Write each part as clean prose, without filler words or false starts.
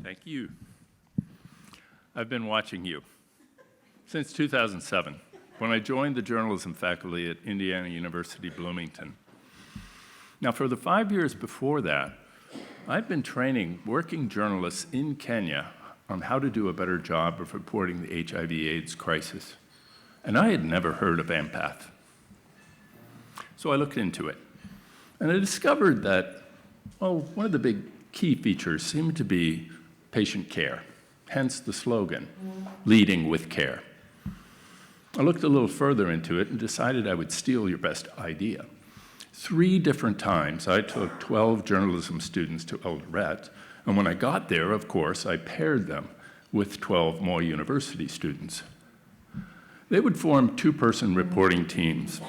Thank you. I've been watching you since 2007, when I joined the journalism faculty at Indiana University, Bloomington. Now, for the 5 years before that, I've been training working journalists in Kenya on how to do a better job of reporting the HIV/AIDS crisis. And I had never heard of empath. So I looked into it. And I discovered that, well, one of the big key features seemed to be patient care, hence the slogan, leading with care. I looked a little further into it and decided I would steal your best idea. 3 different times, I took 12 journalism students to Eldoret, and when I got there, of course, I paired them with 12 more university students. They would form 2-person reporting teams,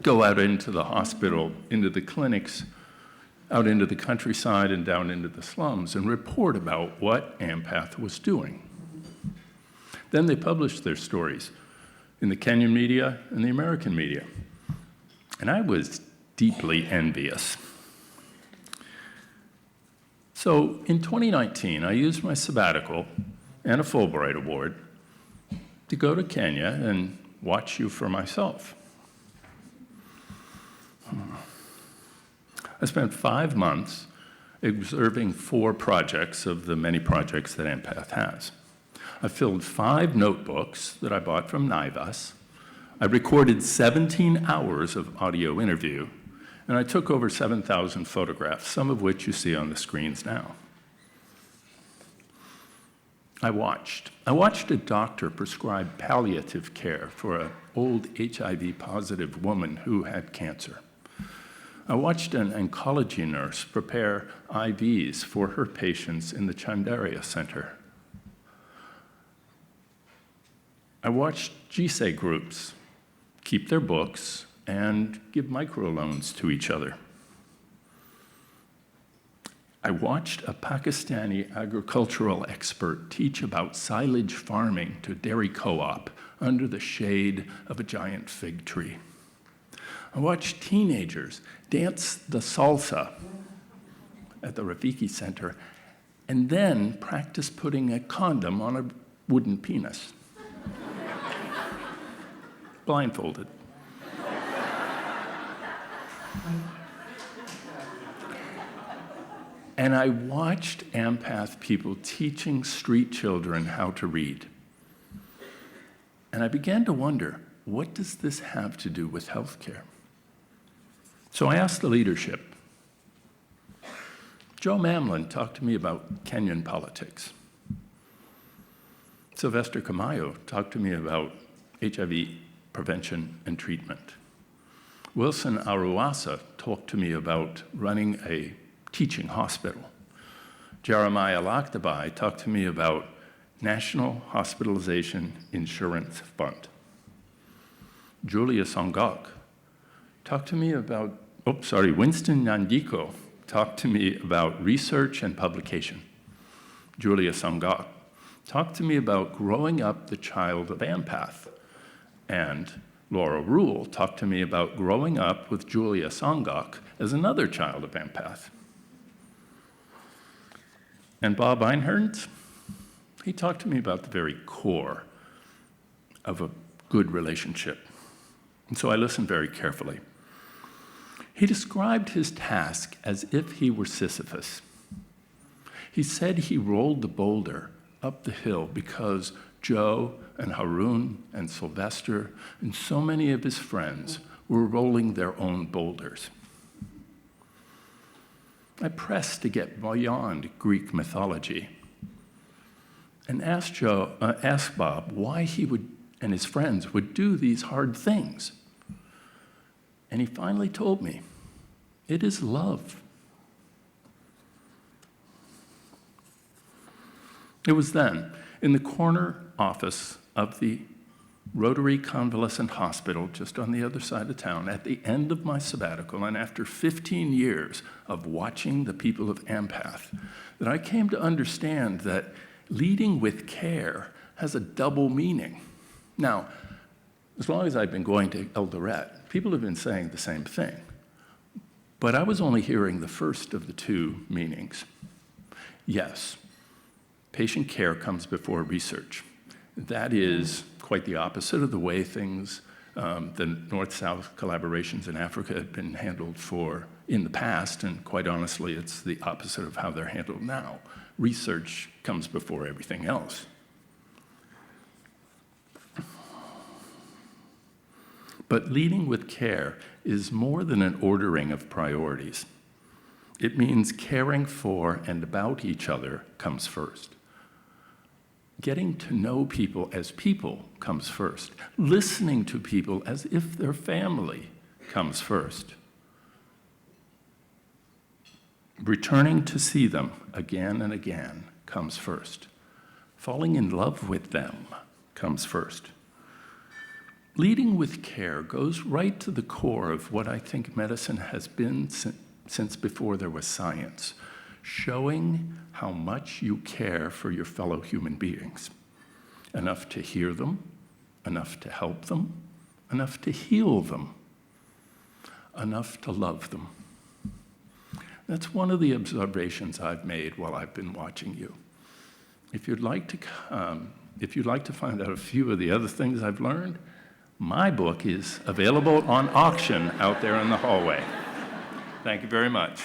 go out into the hospital, into the clinics, out into the countryside and down into the slums, and report about what Empath was doing. Then they published their stories in the Kenyan media and the American media. And I was deeply envious. So in 2019, I used my sabbatical and a Fulbright Award to go to Kenya and watch you for myself. I spent 5 months observing 4 projects of the many projects that Empath has. I filled 5 notebooks that I bought from Naivas. I recorded 17 hours of audio interview, and I took over 7,000 photographs, some of which you see on the screens now. I watched a doctor prescribe palliative care for an old HIV-positive woman who had cancer. I watched an oncology nurse prepare IVs for her patients in the Chandaria Center. I watched GSE groups keep their books and give microloans to each other. I watched a Pakistani agricultural expert teach about silage farming to a dairy co-op under the shade of a giant fig tree. I watched teenagers dance the salsa at the Rafiki Center and then practice putting a condom on a wooden penis. Blindfolded. And I watched Empath people teaching street children how to read. And I began to wonder, what does this have to do with healthcare? So I asked the leadership. Joe Mamlin talked to me about Kenyan politics. Sylvester Kamayo talked to me about HIV prevention and treatment. Wilson Aruasa talked to me about running a teaching hospital. Jeremiah Lakdabai talked to me about National Hospitalization Insurance Fund. Julia Songok talked to me about, Winston Nyandiko talked to me about research and publication. Julia Songok talked to me about growing up the child of Empath. And Laura Rule talked to me about growing up with Julia Songok as another child of Empath. And Bob Einhorn, he talked to me about the very core of a good relationship. And so I listened very carefully. He described his task as if he were Sisyphus. He said he rolled the boulder up the hill because Joe and Harun and Sylvester and so many of his friends were rolling their own boulders. I pressed to get beyond Greek mythology and asked Bob why he would and his friends would do these hard things. And he finally told me, it is love. It was then, in the corner office of the Rotary Convalescent Hospital, just on the other side of town, at the end of my sabbatical, and after 15 years of watching the people of Empath, that I came to understand that leading with care has a double meaning. Now, as long as I've been going to Eldoret, people have been saying the same thing. But I was only hearing the first of the 2 meanings. Yes, Patient care comes before research. That is quite the opposite of the way things, the North-South collaborations in Africa have been handled in the past, and quite honestly, it's the opposite of how they're handled now. Research comes before everything else. But leading with care is more than an ordering of priorities. It means caring for and about each other comes first. Getting to know people as people comes first. Listening to people as if they're family comes first. Returning to see them again and again comes first. Falling in love with them comes first. Leading with care goes right to the core of what I think medicine has been since before there was science, showing how much you care for your fellow human beings. Enough to hear them, enough to help them, enough to heal them, enough to love them. That's one of the observations I've made while I've been watching you. If you'd like to find out a few of the other things I've learned, my book is available on auction out there in the hallway. Thank you very much.